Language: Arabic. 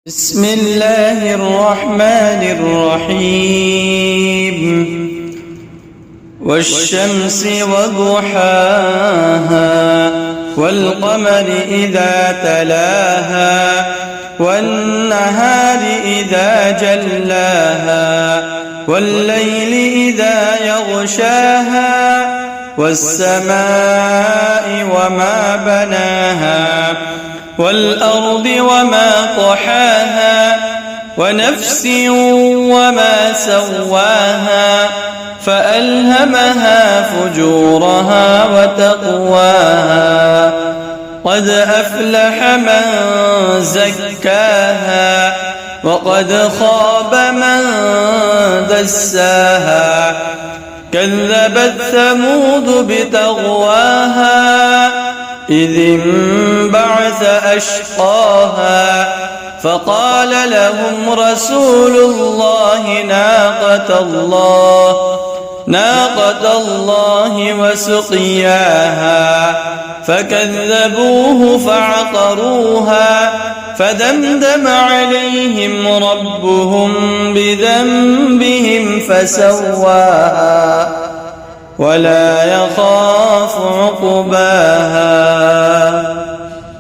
بسم الله الرحمن الرحيم والشمس وضحاها والقمر إذا تلاها والنهار إذا جلاها والليل إذا يغشاها والسماء وما بناها والأرض وما طحاها ونفس وما سواها فألهمها فجورها وتقواها قد أفلح من زكاها وقد خاب من دساها كذبت ثمود بتغواها إذ انبعث أشقاها فقال لهم رسول الله ناقة الله وسقياها فكذبوه فعقروها فدمدم عليهم ربهم بذنبهم فسواها ولا يخاف عقباها.